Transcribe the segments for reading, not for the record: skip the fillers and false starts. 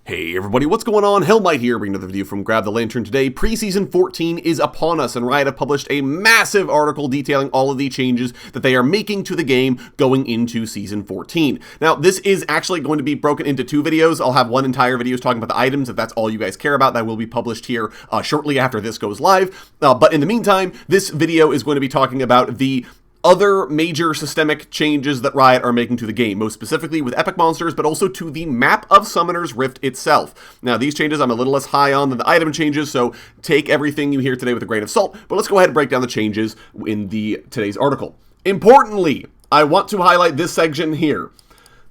Hey everybody, what's going on? Hellmite here, bringing another video from Grab the Lantern today. Preseason 14 is upon us, and Riot have published a massive article detailing all of the changes that they are making to the game going into Season 14. Now, this is actually going to be broken into two videos. I'll have one entire video talking about the items, if that's all you guys care about. That will be published here shortly after this goes live. But in the meantime, this video is going to be talking about the other major systemic changes that Riot are making to the game, most specifically with epic monsters, but also to the map of Summoner's Rift itself. Now, these changes I'm a little less high on than the item changes, so take everything you hear today with a grain of salt, but let's go ahead and break down the changes in today's article. Importantly, I want to highlight this section here.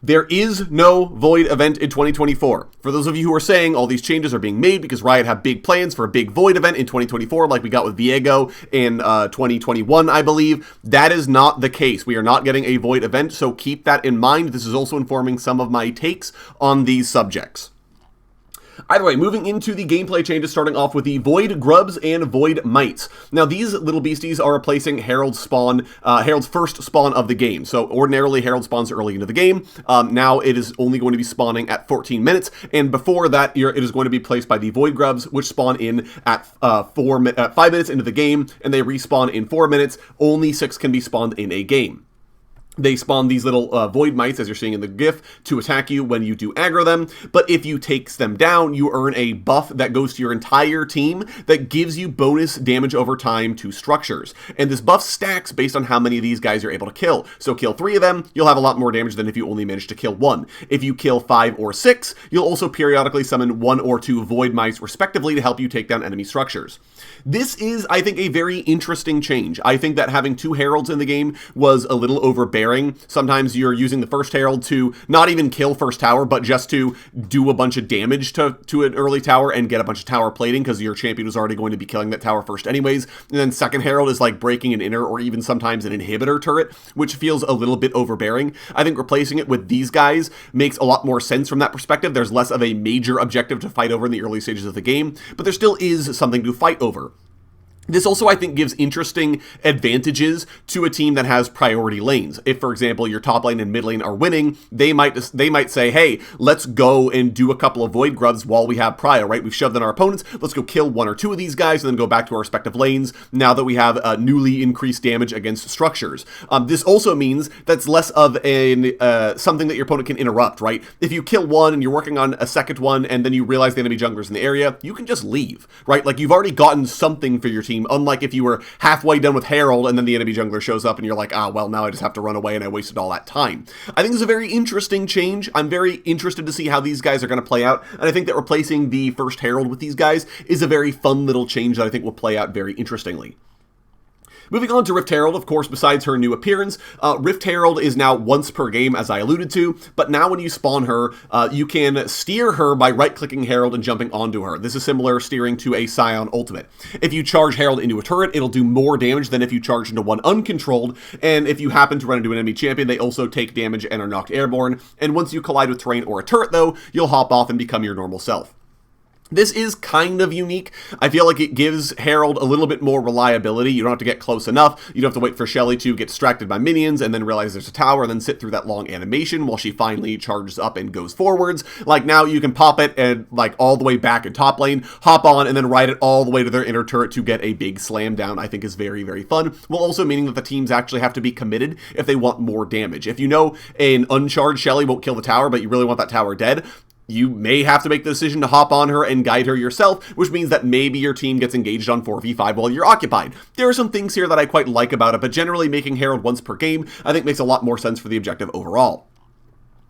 There is no Void event in 2024. For those of you who are saying all these changes are being made because Riot have big plans for a big Void event in 2024, like we got with Viego in 2021, I believe, that is not the case. We are not getting a Void event, so keep that in mind. This is also informing some of my takes on these subjects. Either way, moving into the gameplay changes, starting off with the Void Grubs and Void Mites. Now, these little beasties are replacing Herald's first spawn of the game. So, ordinarily, Herald spawns early into the game. Now, it is only going to be spawning at 14 minutes, and before that, it is going to be placed by the Void Grubs, which spawn in at 5 minutes into the game, and they respawn in 4 minutes. Only 6 can be spawned in a game. They spawn these little Void Mites, as you're seeing in the GIF, to attack you when you do aggro them, but if you take them down, you earn a buff that goes to your entire team that gives you bonus damage over time to structures. And this buff stacks based on how many of these guys you're able to kill. So kill 3 of them, you'll have a lot more damage than if you only manage to kill 1. If you kill 5 or 6, you'll also periodically summon 1 or 2 Void Mites, respectively, to help you take down enemy structures. This is, I think, a very interesting change. I think that having 2 Heralds in the game was a little overbearing. Sometimes you're using the first Herald to not even kill first tower, but just to do a bunch of damage to an early tower and get a bunch of tower plating because your champion was already going to be killing that tower first anyways. And then second Herald is like breaking an inner or even sometimes an inhibitor turret, which feels a little bit overbearing. I think replacing it with these guys makes a lot more sense from that perspective. There's less of a major objective to fight over in the early stages of the game, but there still is something to fight over. This also, I think, gives interesting advantages to a team that has priority lanes. If, for example, your top lane and mid lane are winning, they might say, hey, let's go and do a couple of Void Grubs while we have prio, right? We've shoved in our opponents, let's go kill 1 or 2 of these guys and then go back to our respective lanes now that we have newly increased damage against structures. This also means that's less of something that your opponent can interrupt, right? If you kill 1 and you're working on a second one and then you realize the enemy jungler's in the area, you can just leave, right? Like, you've already gotten something for your team. Unlike if you were halfway done with Herald and then the enemy jungler shows up and you're like, well, now I just have to run away and I wasted all that time. I think this is a very interesting change. I'm very interested to see how these guys are going to play out, and I think that replacing the first Herald with these guys is a very fun little change that I think will play out very interestingly. Moving on to Rift Herald, of course, besides her new appearance, Rift Herald is now once per game, as I alluded to, but now when you spawn her, you can steer her by right-clicking Herald and jumping onto her. This is similar steering to a Scion ultimate. If you charge Herald into a turret, it'll do more damage than if you charge into one uncontrolled, and if you happen to run into an enemy champion, they also take damage and are knocked airborne, and once you collide with terrain or a turret, though, you'll hop off and become your normal self. This is kind of unique. I feel like it gives Herald a little bit more reliability. You don't have to get close enough. You don't have to wait for Shelly to get distracted by minions and then realize there's a tower and then sit through that long animation while she finally charges up and goes forwards. Like, now you can pop it and like all the way back in top lane, hop on, and then ride it all the way to their inner turret to get a big slam down. I think is very, very fun. While also meaning that the teams actually have to be committed if they want more damage. If you know an uncharged Shelly won't kill the tower, but you really want that tower dead, you may have to make the decision to hop on her and guide her yourself, which means that maybe your team gets engaged on 4v5 while you're occupied. There are some things here that I quite like about it, but generally making Herald once per game, I think makes a lot more sense for the objective overall.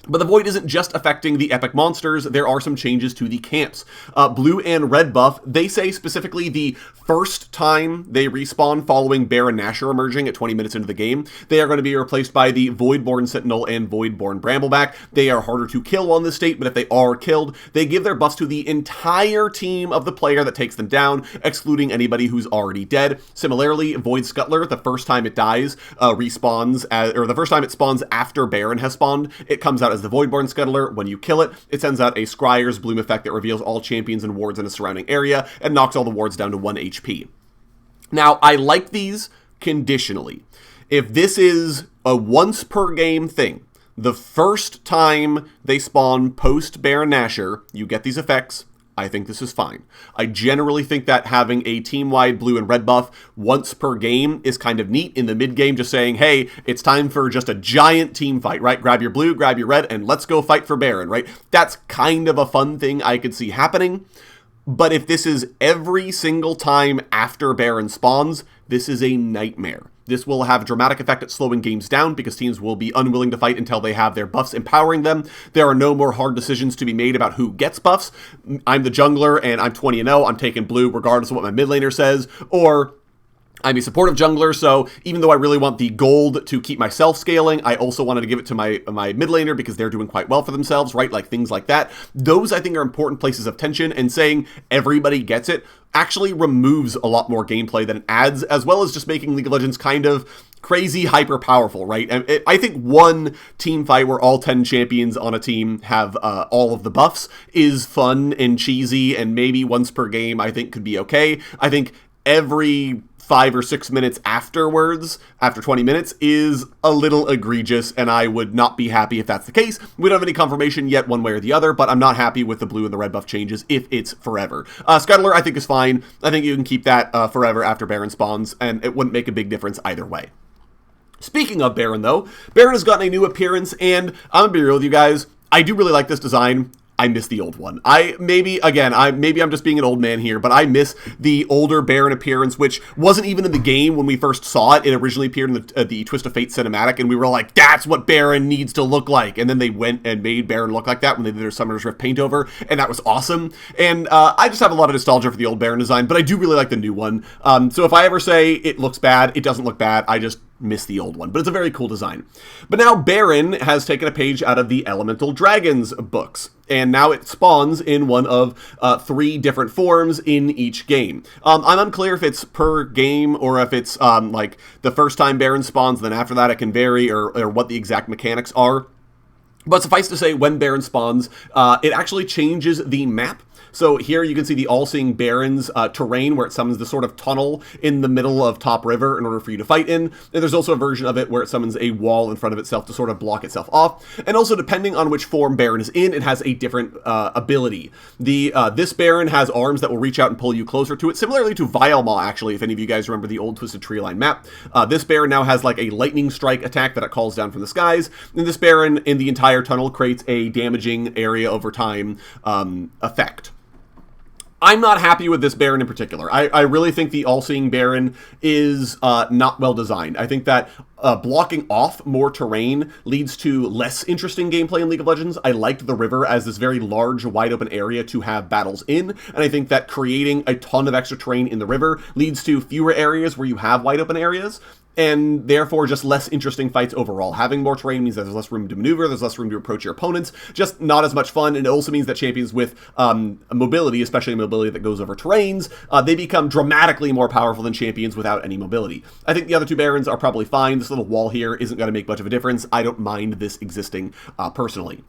But the Void isn't just affecting the epic monsters, there are some changes to the camps. Blue and red buff, they say specifically the first time they respawn following Bear and Nashor emerging at 20 minutes into the game, they are going to be replaced by the Voidborn Sentinel and Voidborn Brambleback. They are harder to kill on this state, but if they are killed, they give their buffs to the entire team of the player that takes them down, excluding anybody who's already dead. Similarly, Void Scuttler, the first time it dies, the first time it spawns after Baron has spawned, it comes out as the Voidborn Scuttler. When you kill it, it sends out a Scryer's Bloom effect that reveals all champions and wards in a surrounding area and knocks all the wards down to 1 HP. Now, I like these conditionally. If this is a once per game thing, the first time they spawn post Baron Nashor, you get these effects. I think this is fine. I generally think that having a team-wide blue and red buff once per game is kind of neat in the mid-game, just saying, hey, it's time for just a giant team fight, right? Grab your blue, grab your red, and let's go fight for Baron, right? That's kind of a fun thing I could see happening. But if this is every single time after Baron spawns, this is a nightmare. This will have a dramatic effect at slowing games down because teams will be unwilling to fight until they have their buffs empowering them. There are no more hard decisions to be made about who gets buffs. I'm the jungler and I'm 20-0. I'm taking blue regardless of what my mid laner says. Or I'm a supportive jungler, so even though I really want the gold to keep myself scaling, I also wanted to give it to my mid laner because they're doing quite well for themselves, right? Like things like that. Those, I think, are important places of tension, and saying everybody gets it actually removes a lot more gameplay than it adds, as well as just making League of Legends kind of crazy hyper powerful, right? And I think one team fight where all 10 champions on a team have all of the buffs is fun and cheesy, and maybe once per game I think could be okay. I think every 5 or 6 minutes afterwards, after 20 minutes, is a little egregious, and I would not be happy if that's the case. We don't have any confirmation yet one way or the other, but I'm not happy with the blue and the red buff changes if it's forever. Scuttler, I think, is fine. I think you can keep that forever after Baron spawns, and it wouldn't make a big difference either way. Speaking of Baron, though, Baron has gotten a new appearance, and I'm gonna be real with you guys, I do really like this design. I miss the old one. Maybe I'm just being an old man here, but I miss the older Baron appearance, which wasn't even in the game when we first saw it. It originally appeared in the Twist of Fate cinematic, and we were like, that's what Baron needs to look like. And then they went and made Baron look like that when they did their Summoner's Rift paint over, and that was awesome. And I just have a lot of nostalgia for the old Baron design, but I do really like the new one. So if I ever say it looks bad, it doesn't look bad. I just miss the old one, but it's a very cool design. But now Baron has taken a page out of the Elemental Dragons books, and now it spawns in one of 3 different forms in each game. I'm unclear if it's per game or if it's like the first time Baron spawns, then after that it can vary, or what the exact mechanics are. But suffice to say, when Baron spawns, it actually changes the map. So here you can see the All-Seeing Baron's terrain, where it summons the sort of tunnel in the middle of Top River in order for you to fight in. And there's also a version of it where it summons a wall in front of itself to sort of block itself off. And also, depending on which form Baron is in, it has a different ability. This Baron has arms that will reach out and pull you closer to it, similarly to Vialmaw, actually, if any of you guys remember the old Twisted Tree Line map. This Baron now has like a lightning strike attack that it calls down from the skies. And this Baron in the entire tunnel creates a damaging area over time effect. I'm not happy with this Baron in particular. I really think the All-Seeing Baron is not well designed. I think that blocking off more terrain leads to less interesting gameplay in League of Legends. I liked the river as this very large, wide open area to have battles in, and I think that creating a ton of extra terrain in the river leads to fewer areas where you have wide open areas, and therefore just less interesting fights overall. Having more terrain means that there's less room to maneuver, there's less room to approach your opponents, just not as much fun, and it also means that champions with mobility, especially mobility that goes over terrains, they become dramatically more powerful than champions without any mobility. I think the other 2 Barons are probably fine. This little wall here isn't going to make much of a difference. I don't mind this existing personally.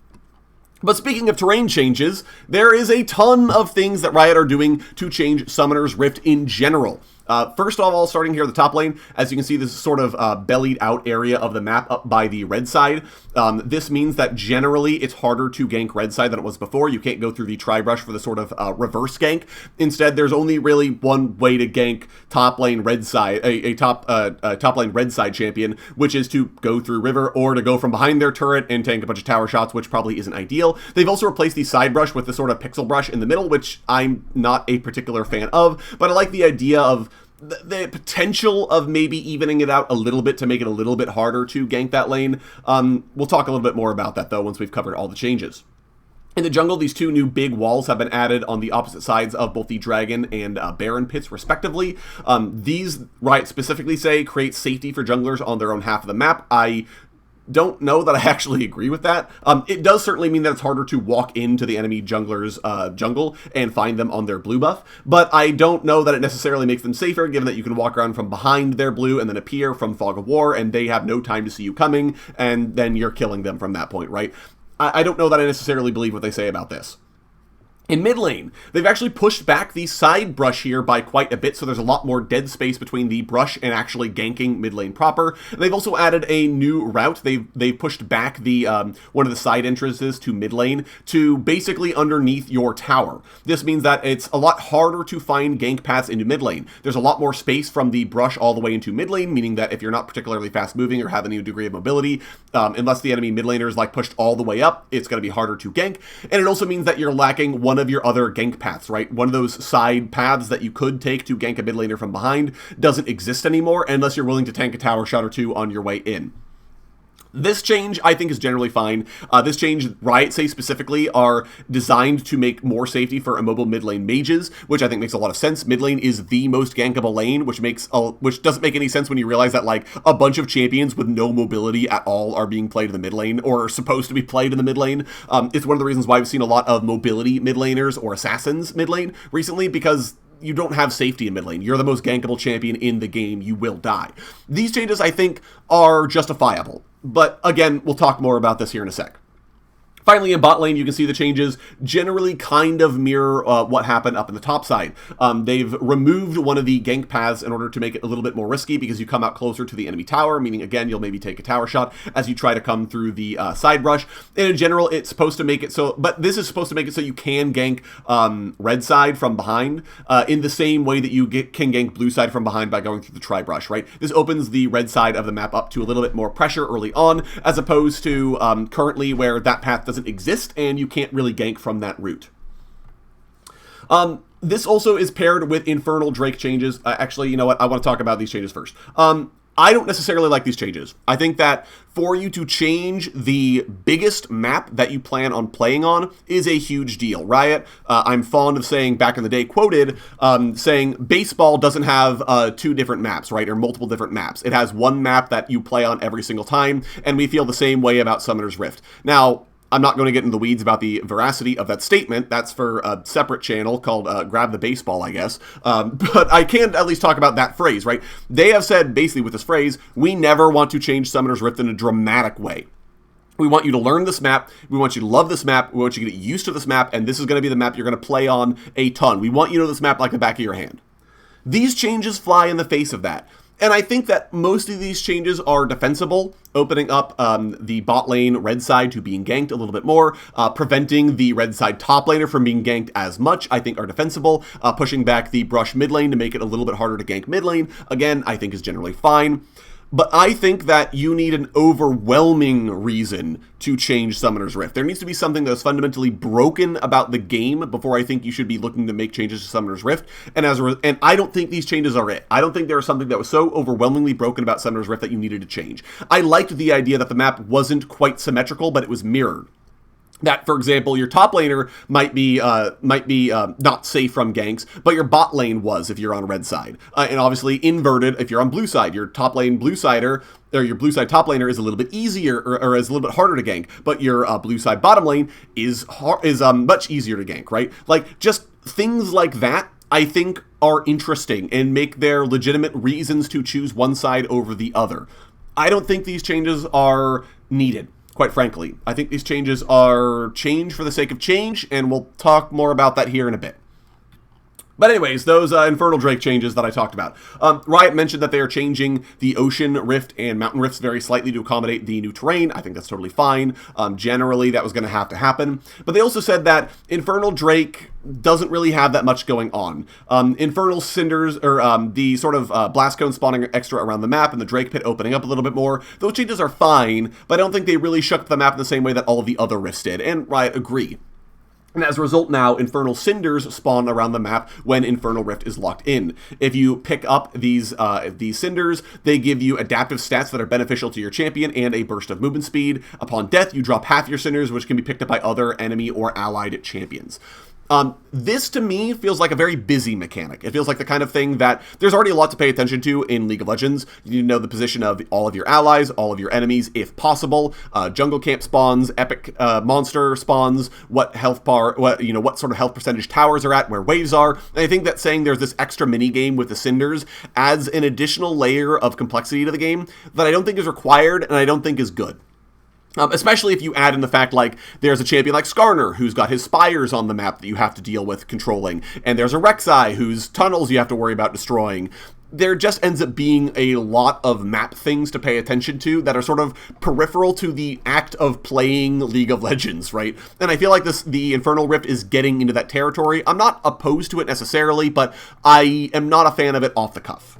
But speaking of terrain changes, there is a ton of things that Riot are doing to change Summoner's Rift in general. First of all, starting here at the top lane, as you can see, this is sort of bellied out area of the map up by the red side. This means that generally it's harder to gank red side than it was before. You can't go through the tri-brush for the sort of reverse gank. Instead, there's only really one way to gank top lane red side, a top lane red side champion, which is to go through river or to go from behind their turret and tank a bunch of tower shots, which probably isn't ideal. They've also replaced the side brush with the sort of pixel brush in the middle, which I'm not a particular fan of, but I like the idea of the potential of maybe evening it out a little bit to make it a little bit harder to gank that lane. We'll talk a little bit more about that, though, once we've covered all the changes. In the jungle, these 2 new big walls have been added on the opposite sides of both the Dragon and Baron pits, respectively. These, Riot specifically say, create safety for junglers on their own half of the map. I don't know that I actually agree with that. It does certainly mean that it's harder to walk into the enemy jungler's jungle and find them on their blue buff, but I don't know that it necessarily makes them safer, given that you can walk around from behind their blue and then appear from Fog of War, and they have no time to see you coming, and then you're killing them from that point, right? I don't know that I necessarily believe what they say about this. In mid lane, they've actually pushed back the side brush here by quite a bit, so there's a lot more dead space between the brush and actually ganking mid lane proper. They've also added a new route. They've pushed back the one of the side entrances to mid lane to basically underneath your tower. This means that it's a lot harder to find gank paths into mid lane. There's a lot more space from the brush all the way into mid lane, meaning that if you're not particularly fast moving or have any degree of mobility, unless the enemy mid laner is like pushed all the way up, it's going to be harder to gank. And it also means that you're lacking one of your other gank paths, right? One of those side paths that you could take to gank a mid laner from behind doesn't exist anymore unless you're willing to tank a tower shot or two on your way in. This change, I think, is generally fine. This change, Riot say specifically, are designed to make more safety for immobile mid lane mages, which I think makes a lot of sense. Mid lane is the most gankable lane, which doesn't make any sense when you realize that like a bunch of champions with no mobility at all are being played in the mid lane, or are supposed to be played in the mid lane. It's one of the reasons why we've seen a lot of mobility mid laners or assassins mid lane recently, because you don't have safety in mid lane. You're the most gankable champion in the game. You will die. These changes, I think, are justifiable. But again, we'll talk more about this here in a sec. Finally, in bot lane, you can see the changes generally kind of mirror what happened up in the top side. They've removed one of the gank paths in order to make it a little bit more risky because you come out closer to the enemy tower, meaning, again, you'll maybe take a tower shot as you try to come through the side brush. And in general, it's supposed to make it so, but this is supposed to make it so you can gank red side from behind in the same way that you can gank blue side from behind by going through the tri brush, right? This opens the red side of the map up to a little bit more pressure early on, as opposed to currently where that path doesn't exist and you can't really gank from that route. This also is paired with Infernal Drake changes. Actually, you know what? I want to talk about these changes first. I don't necessarily like these changes. I think that for you to change the biggest map that you plan on playing on is a huge deal. Riot, I'm fond of saying back in the day, quoted, saying baseball doesn't have two different maps, right, or multiple different maps. It has one map that you play on every single time, and we feel the same way about Summoner's Rift. Now, I'm not going to get into the weeds about the veracity of that statement. That's for a separate channel called Grab the Baseball, I guess. But I can at least talk about that phrase, right? They have said, basically with this phrase, we never want to change Summoner's Rift in a dramatic way. We want you to learn this map. We want you to love this map. We want you to get used to this map. And this is going to be the map you're going to play on a ton. We want you to know this map like the back of your hand. These changes fly in the face of that. And I think that most of these changes are defensible, opening up the bot lane red side to being ganked a little bit more, preventing the red side top laner from being ganked as much, I think are defensible, pushing back the brush mid lane to make it a little bit harder to gank mid lane, again, I think is generally fine. But I think that you need an overwhelming reason to change Summoner's Rift. There needs to be something that's fundamentally broken about the game before I think you should be looking to make changes to Summoner's Rift. And and I don't think these changes are it. I don't think there was something that was so overwhelmingly broken about Summoner's Rift that you needed to change. I liked the idea that the map wasn't quite symmetrical, but it was mirrored. That, for example, your top laner might be not safe from ganks, but your bot lane was if you're on red side. And obviously inverted if you're on blue side. Your top lane blue sider, or your blue side top laner is a little bit easier, or is a little bit harder to gank, but your blue side bottom lane is much easier to gank, right? Like, just things like that, I think, are interesting and make there legitimate reasons to choose one side over the other. I don't think these changes are needed. Quite frankly, I think these changes are change for the sake of change, and we'll talk more about that here in a bit. But anyways, those Infernal Drake changes that I talked about. Riot mentioned that they are changing the Ocean Rift and Mountain Rifts very slightly to accommodate the new terrain. I think that's totally fine. Generally, that was going to have to happen. But they also said that Infernal Drake doesn't really have that much going on. Infernal Cinders, or the sort of Blast Cone spawning extra around the map and the Drake Pit opening up a little bit more, those changes are fine, but I don't think they really shook the map in the same way that all of the other Rifts did, and Riot agree. And as a result now, Infernal Cinders spawn around the map when Infernal Rift is locked in. If you pick up these Cinders, they give you adaptive stats that are beneficial to your champion and a burst of movement speed. Upon death, you drop half your Cinders, which can be picked up by other enemy or allied champions. This, to me, feels like a very busy mechanic. It feels like the kind of thing that there's already a lot to pay attention to in League of Legends. You need to know the position of all of your allies, all of your enemies, if possible. Jungle camp spawns, epic monster spawns, what sort of health percentage towers are at, where waves are. And I think that saying there's this extra mini game with the Cinders adds an additional layer of complexity to the game that I don't think is required and I don't think is good. Especially if you add in the fact, like, there's a champion like Skarner, who's got his spires on the map that you have to deal with controlling, and there's a Rek'Sai, whose tunnels you have to worry about destroying. There just ends up being a lot of map things to pay attention to that are sort of peripheral to the act of playing League of Legends, right? And I feel like the Infernal Rift is getting into that territory. I'm not opposed to it necessarily, but I am not a fan of it off the cuff.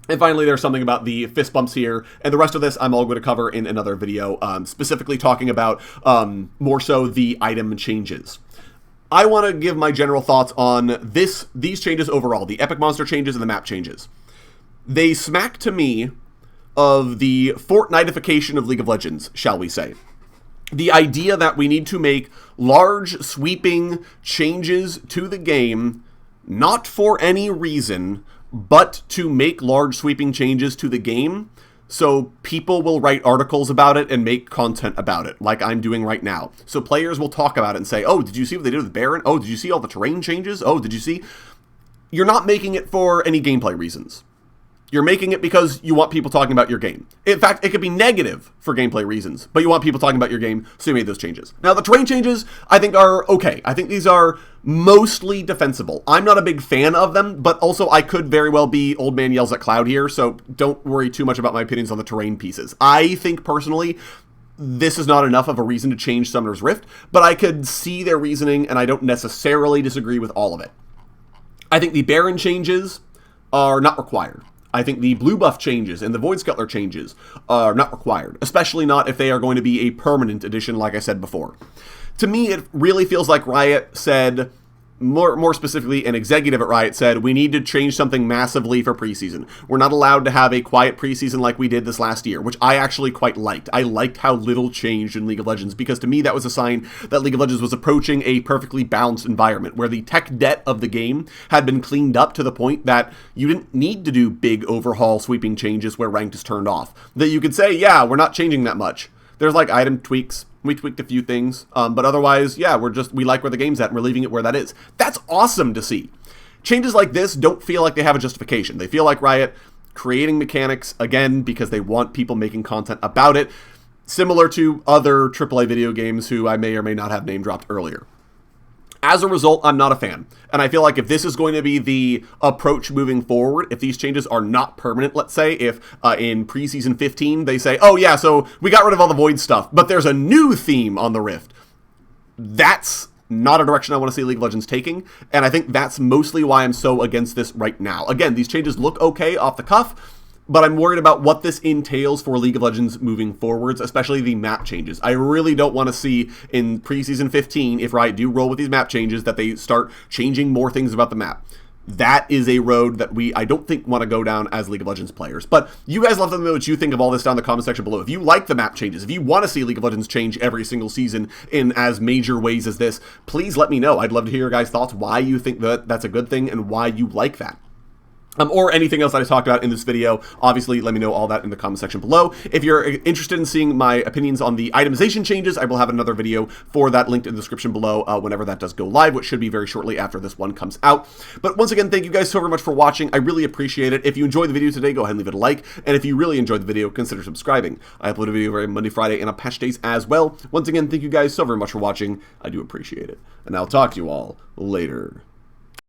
And finally, there's something about the fist bumps here, and the rest of this I'm all going to cover in another video, specifically talking about more so the item changes. I want to give my general thoughts on these changes overall, the epic monster changes and the map changes. They smack to me of the Fortnitification of League of Legends, shall we say. The idea that we need to make large, sweeping changes to the game, not for any reason, but to make large sweeping changes to the game so people will write articles about it and make content about it, like I'm doing right now. So players will talk about it and say, oh, did you see what they did with Baron? Oh, did you see all the terrain changes? Oh, did you see? You're not making it for any gameplay reasons. You're making it because you want people talking about your game. In fact, it could be negative for gameplay reasons, but you want people talking about your game, so you made those changes. Now, the terrain changes, I think, are okay. I think these are mostly defensible. I'm not a big fan of them, but also I could very well be old man yells at cloud here, so don't worry too much about my opinions on the terrain pieces. I think, personally, this is not enough of a reason to change Summoner's Rift, but I could see their reasoning, and I don't necessarily disagree with all of it. I think the Baron changes are not required. I think the blue buff changes and the Void Scuttler changes are not required, especially not if they are going to be a permanent addition, like I said before. To me, it really feels like Riot said, more specifically, an executive at Riot said, we need to change something massively for preseason. We're not allowed to have a quiet preseason like we did this last year, which I actually quite liked. I liked how little changed in League of Legends, because to me that was a sign that League of Legends was approaching a perfectly balanced environment, where the tech debt of the game had been cleaned up to the point that you didn't need to do big overhaul sweeping changes where ranked is turned off. That you could say, yeah, we're not changing that much. There's like item tweaks. We tweaked a few things, but otherwise, yeah, we like where the game's at, and we're leaving it where that is. That's awesome to see. Changes like this don't feel like they have a justification. They feel like Riot creating mechanics, again, because they want people making content about it, similar to other AAA video games who I may or may not have name dropped earlier. As a result, I'm not a fan. And I feel like if this is going to be the approach moving forward, if these changes are not permanent, let's say, if in Preseason 15 they say, oh yeah, so we got rid of all the Void stuff, but there's a new theme on the Rift, that's not a direction I want to see League of Legends taking, and I think that's mostly why I'm so against this right now. Again, these changes look okay off the cuff, but I'm worried about what this entails for League of Legends moving forwards, especially the map changes. I really don't want to see in Preseason 15, if Riot do roll with these map changes, that they start changing more things about the map. That is a road that I don't think want to go down as League of Legends players. But you guys let them know what you think of all this down in the comment section below. If you like the map changes, if you want to see League of Legends change every single season in as major ways as this, please let me know. I'd love to hear your guys' thoughts, why you think that that's a good thing, and why you like that. Or anything else that I talked about in this video. Obviously, let me know all that in the comment section below. If you're interested in seeing my opinions on the itemization changes, I will have another video for that linked in the description below whenever that does go live, which should be very shortly after this one comes out. But once again, thank you guys so very much for watching. I really appreciate it. If you enjoyed the video today, go ahead and leave it a like. And if you really enjoyed the video, consider subscribing. I upload a video every Monday, Friday, and on patch days as well. Once again, thank you guys so very much for watching. I do appreciate it. And I'll talk to you all later.